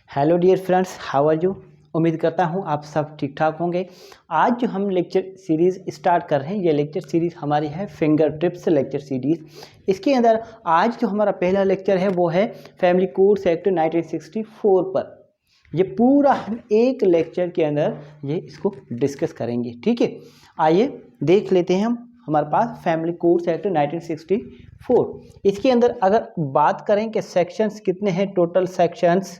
Hello dear friends, how are you. उम्मीद करता हूँ आप सब ठीक ठाक होंगे। आज जो हम लेक्चर सीरीज़ स्टार्ट कर रहे हैं, ये लेक्चर सीरीज़ हमारी है फिंगर टिप्स लेक्चर सीरीज़। इसके अंदर आज जो हमारा पहला लेक्चर है वो है फैमिली कोड्स एक्ट 1964 पर। ये पूरा हम एक लेक्चर के अंदर ये इसको डिस्कस करेंगे, ठीक है। आइए देख लेते हैं हम हमारे पास फैमिली कोड्स एक्ट 1964। इसके अंदर अगर बात करें कि सेक्शंस कितने हैं, टोटल सेक्शंस,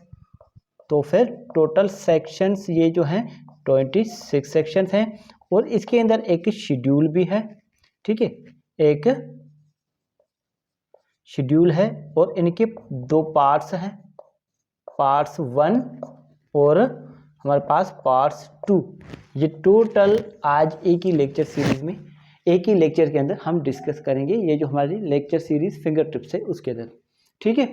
तो फिर टोटल सेक्शंस ये जो हैं 26 सेक्शंस हैं। और इसके अंदर एक शेड्यूल भी है, ठीक है, एक शेड्यूल है और इनके दो पार्ट्स हैं, पार्ट्स 1 और हमारे पास पार्ट्स 2। ये टोटल आज एक ही लेक्चर सीरीज में, एक ही लेक्चर के अंदर हम डिस्कस करेंगे। ये जो हमारी लेक्चर सीरीज फिंगर टिप्स है उसके अंदर, ठीक है।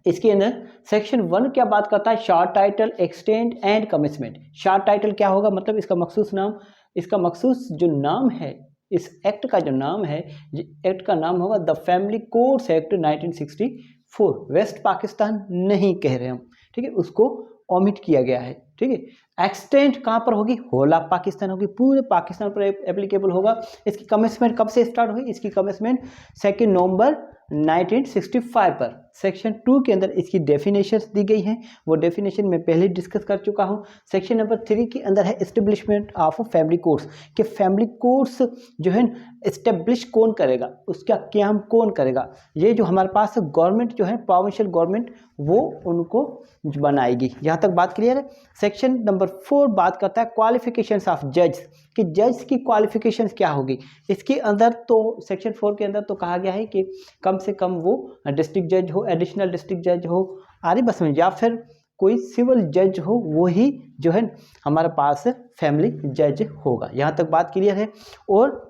इसके अंदर सेक्शन 1 क्या बात करता है, short title, extend and commitment. Short title क्या होगा, मतलब इसका मखसूस नाम, इसका मखसूस जो नाम है, इस एक्ट का जो नाम है, एक्ट का नाम होगा the family codes act 1964। West Pakistan नहीं कह रहे हम, ठीक है, उसको ओमिट किया गया है, ठीक है। एक्सटेंड कहाँ पर होगी, होल ऑफ पाकिस्तान होगी, पूरे पाकिस्तान पर एप्लीकेबल होगा। इसकी कमिटमेंट कब से स्टार्ट हुई, इसकी कमिटमेंट 2 नवंबर 1965 पर। सेक्शन 2 के अंदर इसकी डेफिनेशंस दी गई हैं, वो डेफिनेशन मैं पहले डिस्कस कर चुका हूँ। सेक्शन नंबर 3 के अंदर है एस्टेब्लिशमेंट ऑफ फैमिली कोड्स, कि फैमिली कोड्स जो है एस्टेब्लिश कौन करेगा, उसका क्याम कौन करेगा। ये जो हमारे पास गवर्नमेंट जो है, प्रोविंशियल गवर्नमेंट, वो उनको बनाएगी। यहाँ तक बात क्लियर है। सेक्शन नंबर 4 बात करता है क्वालिफिकेशंस ऑफ जज, कि जज की क्वालिफिकेशंस क्या होगी। इसके अंदर तो सेक्शन 4 के अंदर तो कहा गया है कि कम से कम वो डिस्ट्रिक्ट जज हो, एडिशनल डिस्ट्रिक्ट जज हो, आरी बस में, या फिर कोई सिविल जज हो, वो ही जो है हमारे पास फैमिली जज होगा। यहाँ तक बात क्लियर है। और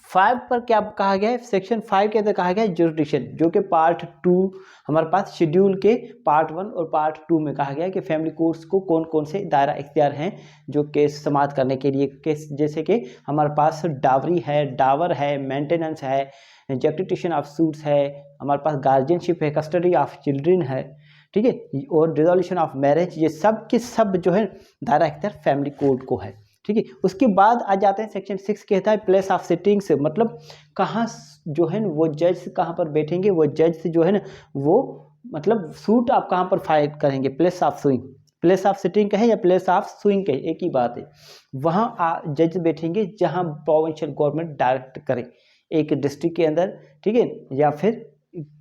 5 पर क्या कहा गया है, सेक्शन 5 के अंदर कहा गया है जुरिडिक्शन, जो कि पार्ट 2 हमारे पास शेड्यूल के पार्ट 1 और पार्ट 2 में कहा गया है कि फैमिली कोर्ट्स को कौन कौन से दायरा इख्तियार हैं जो केस समाप्त करने के लिए। केस जैसे कि हमारे पास डावरी है, डावर है, मेंटेनेंस है, एग्जीक्यूशन ऑफ सूट्स है, हमारे पास गार्जियनशिप है, कस्टडी ऑफ चिल्ड्रन है, ठीक है, और रिजोल्यूशन ऑफ मैरिज। ये सब के सब जो है दायरा इख्तियार फैमिली कोड को है, ठीक है। उसके बाद आ जाते हैं सेक्शन 6 कहता है प्लेस ऑफ सिटिंग से, मतलब कहाँ जो है वो जज कहाँ पर बैठेंगे, वो जज जो है ना वो मतलब सूट आप कहाँ पर फाइल करेंगे, place of sewing, place of sitting कहे या प्लेस ऑफ सुइंग कहे, एक ही बात है। वहाँ जज बैठेंगे जहाँ प्रोविंशियल गवर्नमेंट डायरेक्ट करे, एक डिस्ट्रिक्ट के अंदर, ठीक है, या फिर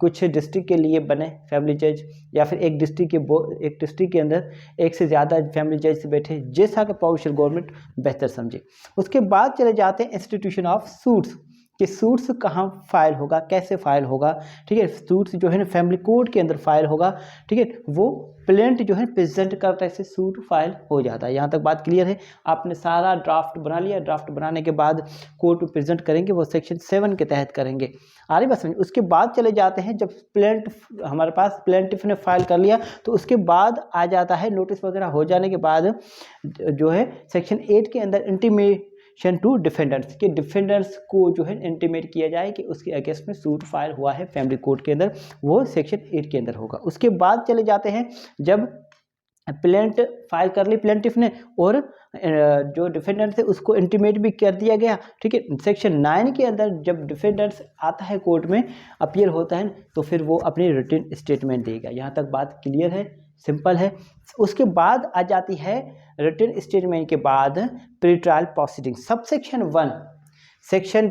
कुछ डिस्ट्रिक्ट के लिए बने फैमिली जज, या फिर एक डिस्ट्रिक्ट के अंदर एक से ज़्यादा फैमिली जज से बैठे, जैसा कि प्रोविंशियल गवर्नमेंट बेहतर समझे। उसके बाद चले जाते हैं इंस्टीट्यूशन ऑफ सूट्स, कि सूट्स कहाँ फाइल होगा, कैसे फाइल होगा, ठीक है। सूट्स जो है ना फैमिली कोड के अंदर फाइल होगा, ठीक है, वो प्लेंट जो है प्रेजेंट करने से सूट फाइल हो जाता है। यहाँ तक बात क्लियर है। आपने सारा ड्राफ्ट बना लिया, ड्राफ्ट बनाने के बाद कोर्ट में प्रेजेंट करेंगे, वो सेक्शन 7 के तहत करेंगे, आ रही बस। उसके बाद चले जाते हैं जब प्लेंट हमारे पास प्लेंटिफ ने फाइल कर लिया, तो उसके बाद आ जाता है नोटिस वगैरह हो जाने के बाद जो है सेक्शन 8 के अंदर इंटीमेशन टू डिफेंडेंट्स, के डिफेंडेंट्स को जो है इंटीमेट किया जाए कि उसके अगेंस्ट में सूट फाइल हुआ है फैमिली कोर्ट के अंदर, वो सेक्शन 8 के अंदर होगा। उसके बाद चले जाते हैं जब प्लेंट फाइल कर ली प्लेंटिफ ने और जो डिफेंडेंट थे उसको इंटीमेट भी कर दिया गया, ठीक है। सेक्शन 9 के अंदर जब डिफेंडेंट्स आता है कोर्ट में, अपीयर होता है, तो फिर वो अपनी रिटन स्टेटमेंट देगा। यहाँ तक बात क्लियर है, सिंपल है। उसके बाद आ जाती है रिटन स्टेटमेंट के बाद pre trial proceeding, sub section 1, section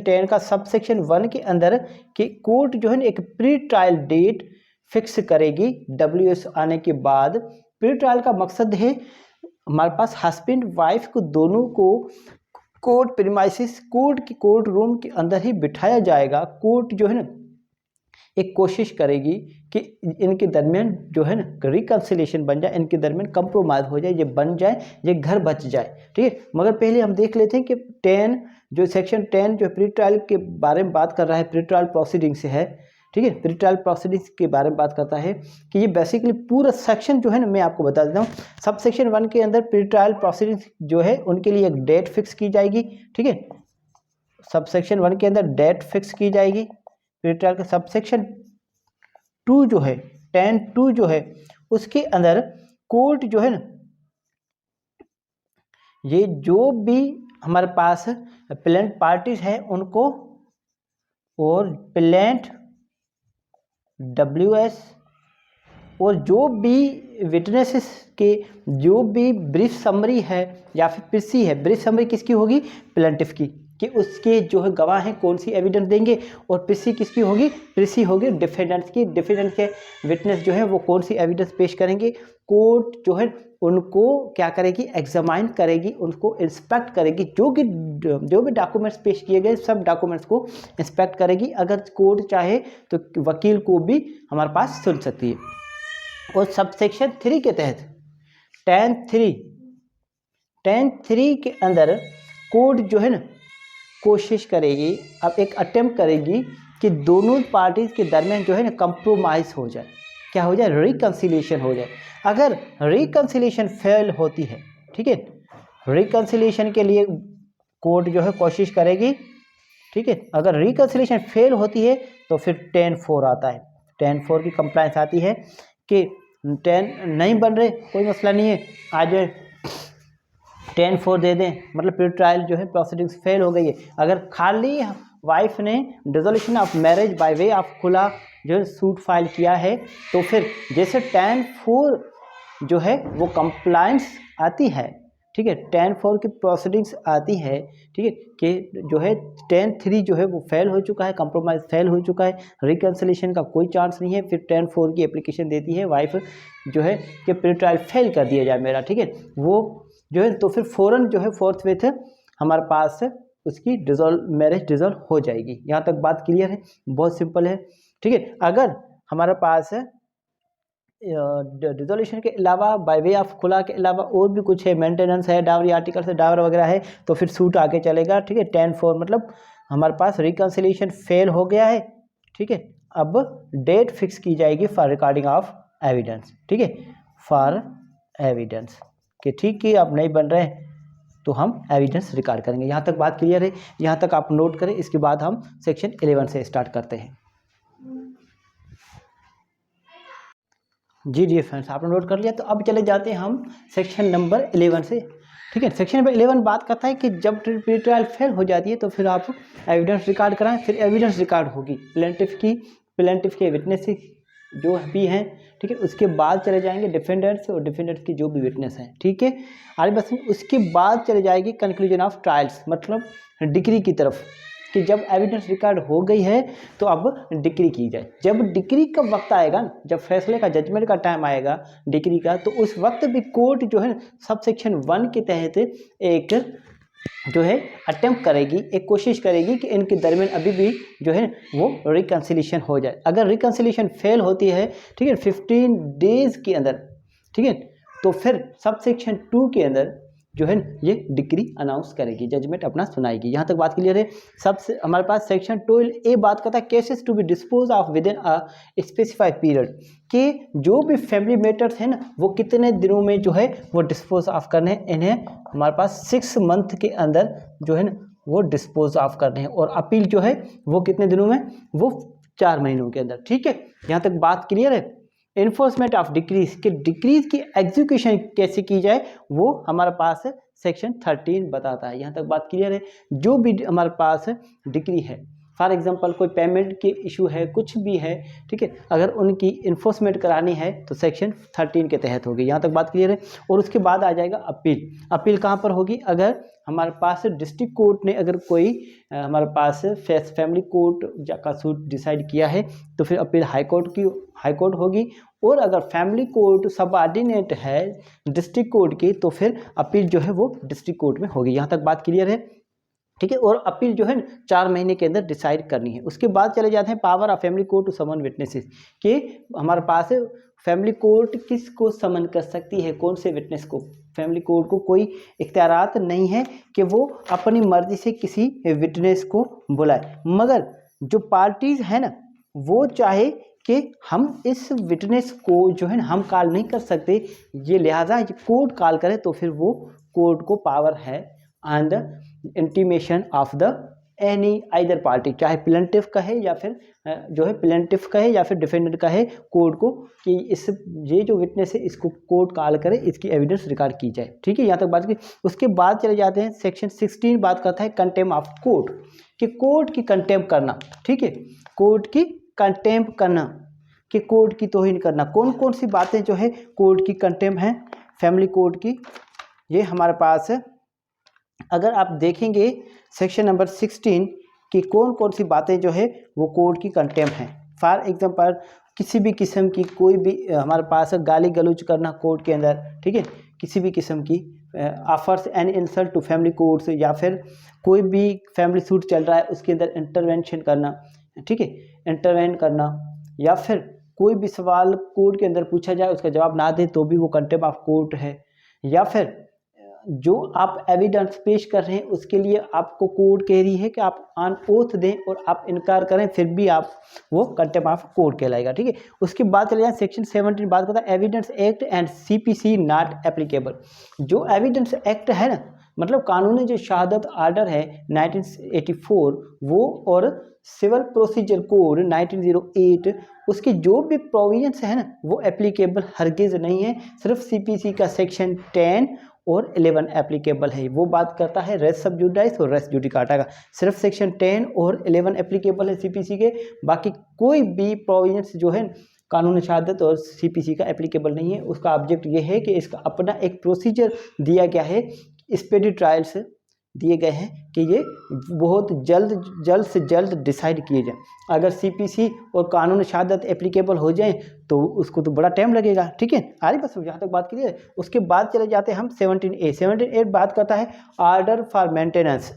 10 का सब सेक्शन 1 के अंदर कि कोर्ट जो है ना एक प्री ट्रायल डेट फिक्स करेगी WS आने के बाद। प्री ट्रायल का मकसद है हमारे पास हस्बैंड वाइफ को दोनों को कोर्ट प्रीमाइसिस, कोर्ट रूम के अंदर ही बिठाया जाएगा। कोर्ट जो है ना एक कोशिश करेगी कि इनके दरमियान जो है ना रिकन्सिलेशन बन जाए, इनके दरमियान कंप्रोमाइज़ हो जाए, ये बन जाए, ये घर बच जाए, ठीक है। मगर पहले हम देख लेते हैं कि 10 जो सेक्शन 10 जो प्री ट्रायल के बारे में बात कर रहा है, प्री ट्रायल प्रोसीडिंग से है, ठीक है, प्री ट्रायल प्रोसीडिंग्स के बारे में बात करता है कि ये बेसिकली पूरा सेक्शन जो है ना मैं आपको बता देता हूँ। सब सेक्शन 1 के अंदर प्री ट्रायल प्रोसीडिंग्स जो है उनके लिए एक डेट फिक्स की जाएगी, ठीक है। सब सेक्शन 1 के अंदर डेट फिक्स की जाएगी प्री ट्रायल का। सब सेक्शन 2 जो है 10(2) जो है उसके अंदर कोर्ट जो है ना, ये जो भी हमारे पास प्लेंट पार्टीज है उनको और प्लेंट WS और जो भी विटनेसेस के जो भी ब्रीफ समरी है या फिर प्रीसी है, ब्रीफ समरी किसकी होगी, प्लेंटिफ की, कि उसके जो है गवाह हैं कौन सी एविडेंस देंगे, और प्रीसी किसकी होगी, प्रीसी होगी डिफेंडेंट्स की, डिफेंडेंट के विटनेस जो है वो कौन सी एविडेंस पेश करेंगे, कोर्ट जो है उनको क्या करेगी, एग्जामाइन करेगी, उनको इंस्पेक्ट करेगी, जो भी डॉक्यूमेंट्स पेश किए गए सब डॉक्यूमेंट्स को इंस्पेक्ट करेगी। अगर कोर्ट चाहे तो वकील को भी हमारे पास सुन सकती है। और सबसेक्शन 3 के तहत 10(3) के अंदर कोर्ट जो है ना कोशिश करेगी, अब एक अटेम्प्ट करेगी कि दोनों पार्टीज के दरमियान जो है ना कंप्रोमाइज हो जाए, क्या हो जाए, रिकंसिलिएशन हो जाए। अगर रिकंसिलिएशन फेल होती है, ठीक है, रिकंसिलिएशन के लिए कोर्ट जो है कोशिश करेगी, ठीक है, अगर रिकंसिलिएशन फेल होती है तो फिर 10(4) आता है, 10(4) की कंप्लायंस आती है कि 10 नहीं बन रहे, कोई मसला नहीं है, आज 10(4) दे दें, मतलब प्री ट्रायल जो है प्रोसीडिंग्स फेल हो गई है। अगर खाली वाइफ ने dissolution of marriage by way of खुला जो है सूट फाइल किया है, तो फिर जैसे 10(4) जो है वो कंप्लायंस आती है, ठीक है, 10(4) की प्रोसीडिंग्स आती है, ठीक है, कि जो है 10(3) जो है वो फेल हो चुका है, कंप्रोमाइज फेल हो चुका है, रिकंसिलिएशन का कोई चांस नहीं है, फिर 10(4) की एप्लीकेशन देती है वाइफ जो है कि प्री ट्रायल फेल कर दिया जाए मेरा, ठीक है, वो जो है तो फिर फौरन जो है फोर्थविथ हमारे पास उसकी मैरिज डिसॉल्व हो जाएगी। यहाँ तक बात क्लियर है, बहुत सिंपल है, ठीक है। अगर हमारे पास डिसोल्यूशन के अलावा बाय वे ऑफ खुला के अलावा और भी कुछ है, मेंटेनेंस है, डावरी आर्टिकल्स है, डावर वगैरह है, तो फिर सूट आगे चलेगा, ठीक है। 10(4) मतलब हमारे पास रिकंसिलिएशन फेल हो गया है, ठीक है। अब डेट फिक्स की जाएगी फॉर रिकॉर्डिंग ऑफ एविडेंस, ठीक है, फॉर एविडेंस कि ठीक है अब नहीं बन रहे तो हम एविडेंस रिकॉर्ड करेंगे। यहाँ तक बात क्लियर है, यहाँ तक आप नोट करें, इसके बाद हम सेक्शन 11 से स्टार्ट करते हैं। जी फ्रेंड्स, आपने नोट कर लिया, तो अब चले जाते हैं हम सेक्शन नंबर 11 से, ठीक है। सेक्शन नंबर 11 बात करता है कि जब प्री ट्रायल फेल हो जाती है तो फिर आप एविडेंस रिकॉर्ड कराएं। फिर एविडेंस रिकॉर्ड होगी प्लेंटिफ के विटनेस जो भी हैं, ठीक है, उसके बाद चले जाएंगे डिफेंडेंट्स और डिफेंडेंट्स की जो भी विटनेस हैं, ठीक है। आगे बस उसके बाद चले जाएगी कंक्लूजन ऑफ ट्रायल्स, मतलब डिक्री की तरफ, कि जब एविडेंस रिकॉर्ड हो गई है तो अब डिक्री की जाए। जब डिक्री का वक्त आएगा, जब फैसले का जजमेंट का टाइम आएगा डिक्री का, तो उस वक्त भी कोर्ट जो है सब सेक्शन 1 के तहत एक जो है अटेम्प्ट करेगी, एक कोशिश करेगी कि इनके दरमियान अभी भी जो है वो रिकंसिलिएशन हो जाए। अगर रिकंसिलिएशन फेल होती है, ठीक है, 15 डेज के अंदर, ठीक है, तो फिर सब सेक्शन 2 के अंदर जो है ये डिक्री अनाउंस करेगी, जजमेंट अपना सुनाएगी। यहाँ तक बात क्लियर है। सबसे हमारे पास सेक्शन 12A बात करता है cases to be dispose of within a specified period, कि जो भी फैमिली मैटर्स हैं ना वो कितने दिनों में जो है वो डिस्पोज ऑफ करने हैं, इन्हें हमारे पास 6 मंथ के अंदर जो है ना वो डिस्पोज ऑफ करने हैं, और अपील जो है वो कितने दिनों में, वो 4 महीनों के अंदर, ठीक है। यहाँ तक बात क्लियर है। इन्फोर्समेंट ऑफ डिक्रीज, कि डिक्रीज की एग्जीक्यूशन कैसे की जाए वो हमारे पास सेक्शन 13 बताता है। यहाँ तक बात क्लियर है। जो भी हमारे पास डिक्री है, फॉर एग्जांपल कोई पेमेंट के इशू है, कुछ भी है, ठीक है, अगर उनकी इन्फोर्समेंट करानी है तो सेक्शन 13 के तहत होगी। यहाँ तक बात क्लियर है। और उसके बाद आ जाएगा अपील। अपील कहाँ पर होगी, अगर हमारे पास डिस्ट्रिक्ट कोर्ट ने अगर कोई हमारे पास फैमिली कोर्ट का सूट डिसाइड किया है तो फिर अपील हाई कोर्ट होगी। और अगर फैमिली कोर्ट सबऑर्डिनेट है डिस्ट्रिक्ट कोर्ट की तो फिर अपील जो है वो डिस्ट्रिक्ट कोर्ट में होगी। यहाँ तक बात क्लियर है, ठीक है। और अपील जो है 4 महीने के अंदर डिसाइड करनी है। उसके बाद चले जाते हैं power of family court to summon witnesses, कि हमारे पास फैमिली कोर्ट किसको समन कर सकती है, कौन से विटनेस को। फैमिली कोर्ट को कोई इख्तियारात नहीं है कि वो अपनी मर्जी से किसी विटनेस को बुलाए, मगर जो पार्टीज है ना वो चाहे कि हम इस विटनेस को जो है ना हम कॉल नहीं कर सकते, ये लिहाजा ये कोर्ट कॉल करे तो फिर वो कोर्ट को पावर है on the intimation of the any either party, चाहे प्लेंटिफ कहे या फिर जो है प्लेंटिफ कहे या फिर डिफेंडेंट कहे कोर्ट को कि इस ये जो विटनेस है इसको कोर्ट कॉल करे, इसकी एविडेंस रिकॉर्ड की जाए। ठीक है, यहाँ तक बात की। उसके बाद चले जाते हैं सेक्शन 16 बात करता है कंटेम्प्ट ऑफ कोर्ट, कि कोर्ट की कंटेम्प्ट करना। ठीक है, कोर्ट की कंटेम्प्ट करना, कि कोर्ट की तौहीन करना। कौन कौन सी बातें जो है कोर्ट की कंटेम्प्ट हैं फैमिली कोर्ट की, ये हमारे पास है। अगर आप देखेंगे सेक्शन नंबर 16 कि कौन कौन सी बातें जो है वो कोर्ट की कंटेम्प्ट हैं। फॉर एग्जांपल किसी भी किस्म की कोई भी हमारे पास गाली गलौज करना कोर्ट के अंदर। ठीक है, किसी भी किस्म की offers and insult to family courts, या फिर कोई भी फैमिली सूट चल रहा है उसके अंदर इंटरवेंशन करना। ठीक है, इंटरवेन करना, या फिर कोई भी सवाल कोर्ट के अंदर पूछा जाए उसका जवाब ना दे तो भी वो कंटेम्प्ट ऑफ कोर्ट है। या फिर जो आप एविडेंस पेश कर रहे हैं उसके लिए आपको कोर्ट कह रही है कि आप ऑन ओथ दें और आप इनकार करें फिर भी आप वो कंटेम्प्ट ऑफ कोर्ट कहलाएगा। ठीक है, उसके बाद चले जाए सेक्शन 17 बात करता है evidence act and CPC not applicable. जो एविडेंस एक्ट है ना, मतलब कानूनी जो शहादत आर्डर है 1984 वो, और सिविल प्रोसीजर कोड 1908 उसके जो भी प्रोविजंस है ना वो एप्लीकेबल हरगिज नहीं है। सिर्फ सीपीसी का सेक्शन 10 और 11 एप्लीकेबल है। वो बात करता है रेस सब जुडिस और रेस जुडिकाटा का। सिर्फ सेक्शन 10 और 11 एप्लीकेबल है सीपीसी के, बाकी कोई भी प्रोविजंस जो है कानून शहादत और सीपीसी का एप्लीकेबल नहीं है। उसका ऑब्जेक्ट ये है कि इसका अपना एक प्रोसीजर दिया गया है, स्पीडी ट्रायल्स दिए गए हैं कि ये बहुत जल्द से जल्द डिसाइड किए जाए। अगर सीपीसी और कानून शहादत एप्लीकेबल हो जाए तो उसको तो बड़ा टाइम लगेगा। ठीक है, आ रही बस यहाँ तक बात कीजिए। उसके बाद चले जाते हैं हम 17A। 17A बात करता है order for maintenance.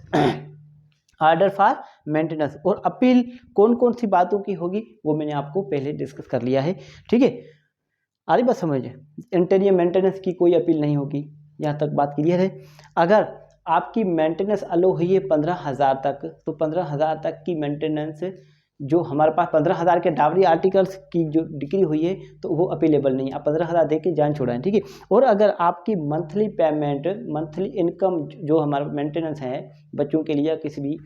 Order for maintenance और अपील कौन कौन सी बातों की होगी वो मैंने आपको पहले डिस्कस कर लिया है। ठीक है, आ रही बात समझिए। इंटीरियर मेंटेनेंस की कोई अपील नहीं होगी, यहाँ तक बात क्लियर है। अगर आपकी मेंटेनेंस अलो हुई है 15,000 तक, तो 15,000 तक की मेंटेनेंस जो हमारे पास 15,000 के डावरी आर्टिकल्स की जो डिग्री हुई है तो वो अपीलेबल नहीं है। आप 15,000 दे के जान छोड़ाएं। ठीक है, और अगर आपकी मंथली पेमेंट, मंथली इनकम जो हमारा मेंटेनेंस है बच्चों के लिए किसी भी,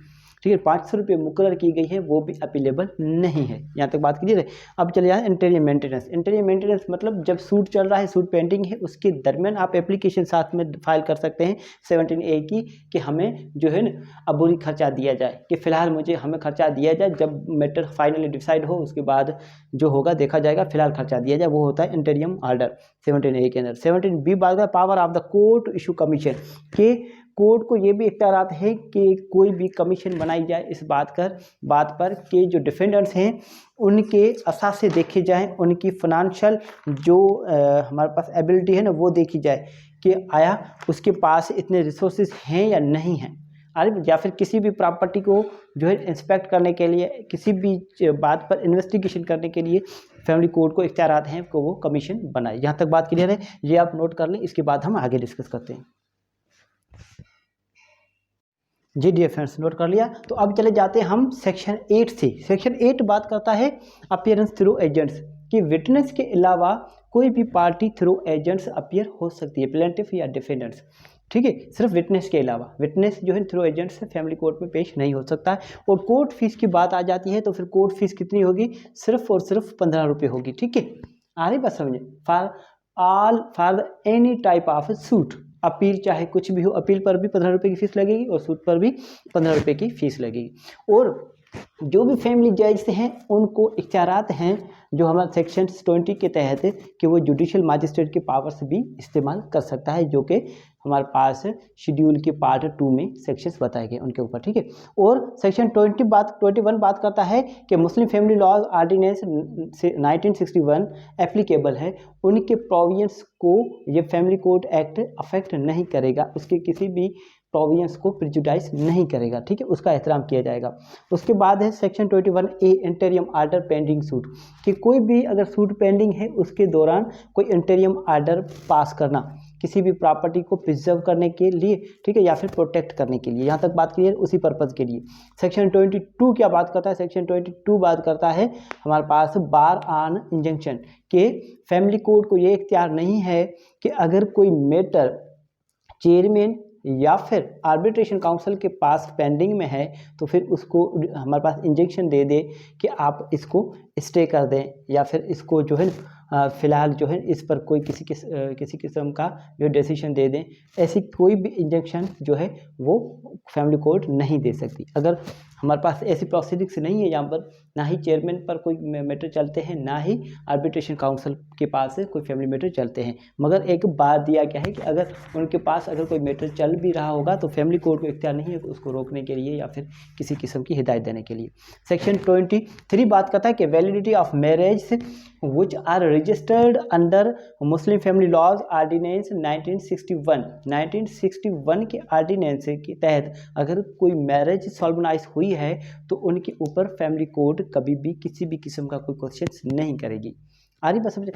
ठीक है, 500 रुपये मुकर्रर की गई है, वो भी अपीलेबल नहीं है। यहाँ तक बात कीजिए। अब चले जाए इंटीरियर मेंटेनेंस। इंटीरियर मेंटेनेंस मतलब जब सूट चल रहा है, सूट पेंडिंग है, उसके दरमियान आप एप्लीकेशन साथ में फाइल कर सकते हैं 17A की, कि हमें जो है ना अबूरी खर्चा दिया जाए, कि फ़िलहाल मुझे हमें खर्चा दिया जाए। जब मैटर फाइनली डिसाइड हो उसके बाद जो होगा देखा जाएगा, फिलहाल खर्चा दिया जाए, वो होता है इंटीरियम ऑर्डर 17A के अंदर। 17B बात का power of the court issue commission, के कोर्ट को ये भी इख्तियारात है कि कोई भी कमीशन बनाई जाए इस बात पर कि जो डिफेंडेंट्स हैं उनके असासे देखे जाएं, उनकी फाइनेंशियल जो हमारे पास एबिलिटी है ना वो देखी जाए कि आया उसके पास इतने रिसोर्सेज हैं या नहीं हैं। या फिर किसी भी प्रॉपर्टी को जो है इंस्पेक्ट करने के लिए, किसी भी बात पर इन्वेस्टिगेशन करने के लिए फैमिली कोर्ट को इख्तियारात हैं कि वो कमीशन बनाए। यहाँ तक बात क्लियर है, ये आप नोट कर लें, इसके बाद हम आगे डिस्कस करते हैं। जी डियर फ्रेंड्स, नोट कर लिया। तो अब चले जाते हैं हम सेक्शन 8 से। सेक्शन 8 बात करता है अपीयरेंस थ्रू एजेंट्स, कि विटनेस के अलावा कोई भी पार्टी थ्रू एजेंट्स अपीयर हो सकती है, प्लेंटिफ या डिफेंडेंट्स। ठीक है, सिर्फ विटनेस के अलावा, विटनेस जो है थ्रू एजेंट्स से फैमिली कोर्ट में पेश नहीं हो सकता है। और कोर्ट फीस की बात आ जाती है तो फिर कोर्ट फीस कितनी होगी, सिर्फ और सिर्फ 15 रुपये होगी। ठीक है, आ रही बात समझे। For any type of suit, appeal चाहे कुछ भी हो, अपील पर भी 15 रुपये की फीस लगेगी और सूट पर भी 15 रुपये की फीस लगेगी। और जो भी फैमिली जज हैं उनको इख्तियारात हैं जो हमारा सेक्शन 20 के तहत कि वो जुडिशियल मजिस्ट्रेट के पावर्स भी इस्तेमाल कर सकता है, जो कि हमारे पास शेड्यूल के पार्ट 2 में सेक्शंस बताए गए उनके ऊपर। ठीक है, और सेक्शन 21 बात करता है कि Muslim family law ordinance 1961 applicable है, उनके प्रोविजंस को ये फैमिली कोर्ट एक्ट अफेक्ट नहीं करेगा, उसके किसी भी प्रोविजंस को प्रिजुडाइज नहीं करेगा। ठीक है, उसका एहतराम किया जाएगा। उसके बाद है section 21A इंटीरियम order pending suit, कि कोई भी अगर सूट पेंडिंग है उसके दौरान कोई इंटीरियम आर्डर पास करना किसी भी प्रॉपर्टी को प्रिजर्व करने के लिए, ठीक है, या फिर प्रोटेक्ट करने के लिए। यहाँ तक बात क्लियर, उसी पर्पज़ के लिए। सेक्शन 22 क्या बात करता है, सेक्शन 22 बात करता है हमारे पास बार ऑन इंजंक्शन, के फैमिली कोर्ट को ये इख्तियार नहीं है कि अगर कोई मैटर चेयरमैन या फिर आर्बिट्रेशन काउंसिल के पास पेंडिंग में है तो फिर उसको हमारे पास इंजेक्शन दे दे कि आप इसको स्टे कर दें, या फिर इसको जो है फ़िलहाल जो है इस पर कोई किसी किस्म का जो डिसीजन दे दें, ऐसी कोई भी इंजेक्शन जो है वो फैमिली कोर्ट नहीं दे सकती। अगर हमारे पास ऐसी प्रोसीडिंग्स नहीं है, यहाँ पर ना ही चेयरमैन पर कोई मैटर चलते हैं, ना ही आर्बिट्रेशन काउंसिल के पास कोई फैमिली मैटर चलते हैं, मगर एक बात दिया गया है कि अगर उनके पास अगर कोई मैटर चल भी रहा होगा तो फैमिली कोर्ट को इख्तियार नहीं है उसको रोकने के लिए या फिर किसी किस्म की हिदायत देने के लिए। सेक्शन 23 बात करता है कि validity of marriage which are registered under Muslim family laws ordinance 1961 के आर्डिनेंस के तहत अगर कोई मैरिज सॉल्वनाइज हुई है तो उनके ऊपर फैमिली कोर्ट कभी भी किसी भी किस्म का कोई क्वेश्चन नहीं करेगी। आ रही बात समझे?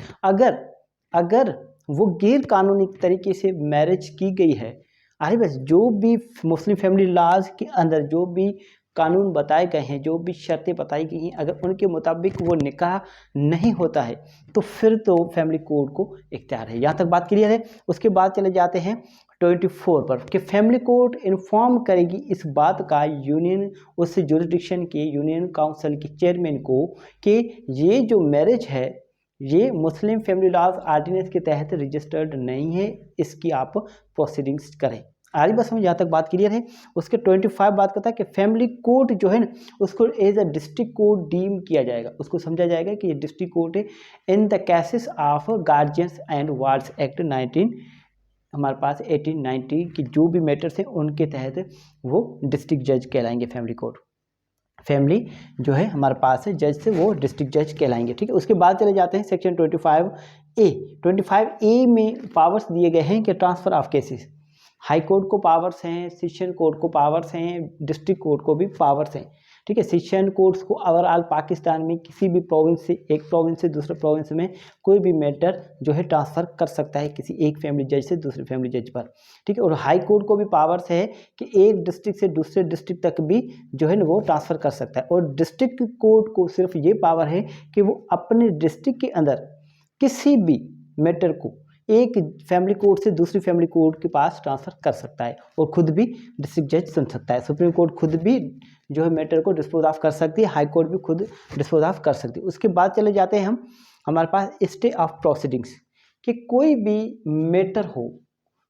अगर वो गैर कानूनी तरीके से मैरिज की गई है, आ रही बस, जो भी मुस्लिम फैमिली लॉज के अंदर जो भी कानून बताए गए हैं, जो भी शर्तें बताई गई हैं, अगर उनके मुताबिक वो निकाह नहीं होता है तो फिर तो फैमिली कोर्ट को इख्तियार है। यहाँ तक बात क्लियर है। उसके बाद चले जाते हैं 24 पर कि फैमिली कोर्ट इन्फॉर्म करेगी इस बात का यूनियन उस जुरिडिक्शन के यूनियन काउंसिल के चेयरमैन को कि ये जो मैरिज है ये मुस्लिम फैमिली लॉज आर्डिनेंस के तहत रजिस्टर्ड नहीं है, इसकी आप प्रोसीडिंग्स करें। आ रही बस समझ? यहाँ तक बात क्लियर है। उसके 25 बात करता है कि फैमिली कोर्ट जो है ना उसको as a district court deem किया जाएगा, उसको समझा जाएगा कि ये डिस्ट्रिक्ट कोर्ट है in the cases of guardians and wards act 1890 की जो भी मैटर्स हैं उनके तहत वो डिस्ट्रिक्ट जज कहलाएंगे। फैमिली कोर्ट फैमिली जो है हमारे पास है जज से वो डिस्ट्रिक्ट जज कहलाएंगे। ठीक है, उसके बाद चले जाते हैं सेक्शन 25A में पावर्स दिए गए हैं कि transfer of cases, high court को पावर्स हैं, सेशन कोर्ट को पावर्स हैं, डिस्ट्रिक्ट कोर्ट को भी पावर्स हैं। ठीक है, सेशन कोर्ट्स को ओवरऑल पाकिस्तान में किसी भी प्रोविंस से एक प्रोविंस से दूसरे प्रोविंस में कोई भी मैटर जो है ट्रांसफ़र कर सकता है किसी एक फैमिली जज से दूसरे फैमिली जज पर। ठीक है, और हाई कोर्ट को भी पावर्स है कि एक डिस्ट्रिक्ट से दूसरे डिस्ट्रिक्ट तक भी जो है ना वो ट्रांसफ़र कर सकता है, और डिस्ट्रिक्ट कोर्ट को सिर्फ ये पावर है कि वो अपने डिस्ट्रिक्ट के अंदर किसी भी मैटर को एक फैमिली कोर्ट से दूसरी फैमिली कोर्ट के पास ट्रांसफ़र कर सकता है और खुद भी डिस्ट्रिक्ट जज सुन सकता है। सुप्रीम कोर्ट खुद भी जो है मैटर को डिस्पोज ऑफ कर सकती है, हाई कोर्ट भी खुद डिस्पोज ऑफ कर सकती है। उसके बाद चले जाते हैं हम हमारे पास स्टे ऑफ प्रोसीडिंग्स कि कोई भी मैटर हो,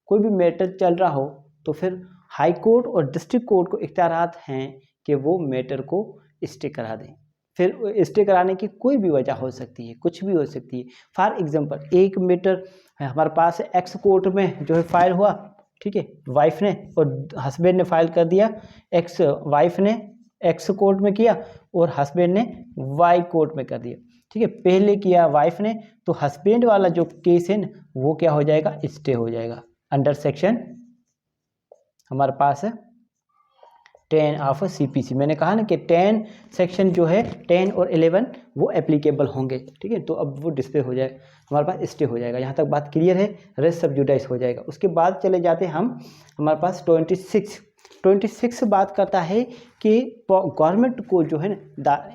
कोई भी मैटर चल रहा हो तो फिर हाई कोर्ट और डिस्ट्रिक्ट कोर्ट को इख्तियारात हैं कि वो मैटर को स्टे करा दें। फिर स्टे कराने की कोई भी वजह हो सकती है, कुछ भी हो सकती है। फॉर एग्जांपल एक मैटर हमारे पास एक्स कोर्ट में जो है फाइल हुआ, ठीक है, वाइफ ने और हस्बैंड ने फाइल कर दिया, एक्स वाइफ ने एक्स कोर्ट में किया और हस्बैंड ने वाई कोर्ट में कर दिया। ठीक है, पहले किया वाइफ ने तो हस्बैंड वाला जो केस है ना वो क्या हो जाएगा, स्टे हो जाएगा अंडर सेक्शन हमारे पास है 10 ऑफ CPC। मैंने कहा ना कि 10 सेक्शन जो है 10 और 11 वो एप्लीकेबल होंगे। ठीक है, तो अब वो डिस्प्ले हो जाए हमारे पास स्टे हो जाएगा। यहाँ तक बात क्लियर है, रेस्ट सब जुडाइज हो जाएगा। उसके बाद चले जाते हैं हम हमारे पास 26 बात करता है कि गवर्नमेंट को जो है ना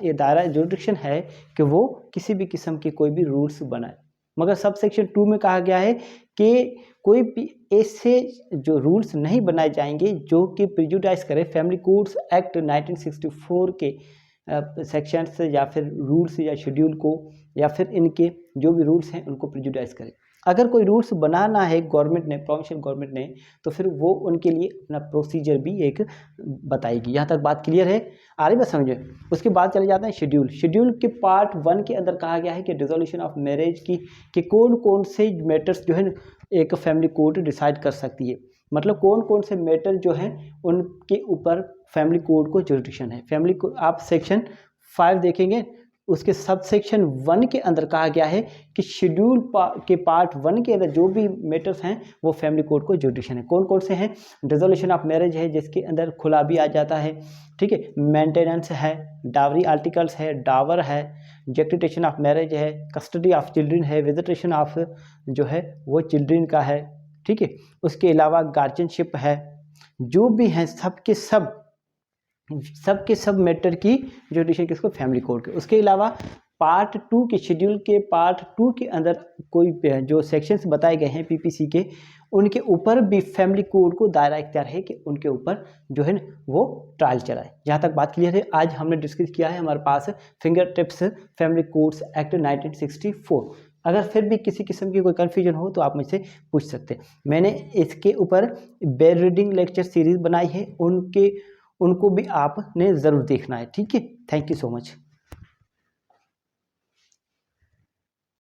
ये दायरा जुरिडिक्शन है कि वो किसी भी किस्म के कोई भी रूल्स बनाए, मगर सब सेक्शन 2 में कहा गया है कि कोई भी ऐसे जो रूल्स नहीं बनाए जाएंगे जो कि प्रिजुडाइज करे फैमिली कोर्ट्स एक्ट 1964 के सेक्शंस या फिर रूल्स या शेड्यूल को, या फिर इनके जो भी रूल्स हैं उनको प्रिजुडाइज करे। अगर कोई रूल्स बनाना है गवर्नमेंट ने, प्रोविंशियल गवर्नमेंट ने, तो फिर वो उनके लिए अपना प्रोसीजर भी एक बताएगी। यहाँ तक बात क्लियर है, आ रही बात समझे? उसके बाद चले जाते हैं शेड्यूल के पार्ट 1 के अंदर कहा गया है कि डिसोल्यूशन ऑफ मैरिज की कि कौन कौन से मैटर्स जो है एक फैमिली कोर्ट डिसाइड कर सकती है, मतलब कौन कौन से मैटर जो हैं उनके ऊपर फैमिली कोर्ट को जुरिडिक्शन है। फैमिली को आप सेक्शन 5 देखेंगे, उसके सब सेक्शन 1 के अंदर कहा गया है कि शेड्यूल के पार्ट 1 के अंदर जो भी मैटर्स हैं वो फैमिली कोर्ट को जुरिडिक्शन है। कौन कौन से हैं? डिसोल्यूशन ऑफ मैरिज है जिसके अंदर खुला भी आ जाता है, ठीक है, मेंटेनेंस है, डावरी आर्टिकल्स है, डावर है, जेक्टिटेशन ऑफ मैरिज है, कस्टडी ऑफ चिल्ड्रन है, विजिटेशन ऑफ जो है वो चिल्ड्रन का है, ठीक है, उसके अलावा गार्जियनशिप है, जो भी हैं सबके सब मैटर की जुडिशन किसको, फैमिली कोर्ट के। उसके अलावा पार्ट 2 के शेड्यूल के पार्ट 2 के अंदर कोई जो सेक्शंस बताए गए हैं PPC के उनके ऊपर भी फैमिली कोड को दायरा इख्तियार है कि उनके ऊपर जो है वो ट्रायल चलाए। जहाँ तक बात क्लियर है, आज हमने डिस्कस किया है हमारे पास fingertips family codes act 1964। अगर फिर भी किसी किस्म की कोई कन्फ्यूजन हो तो आप मुझसे पूछ सकते हैं। मैंने इसके ऊपर बेल रीडिंग लेक्चर सीरीज बनाई है, उनको भी आपने ज़रूर देखना है। ठीक है, थैंक यू सो मच।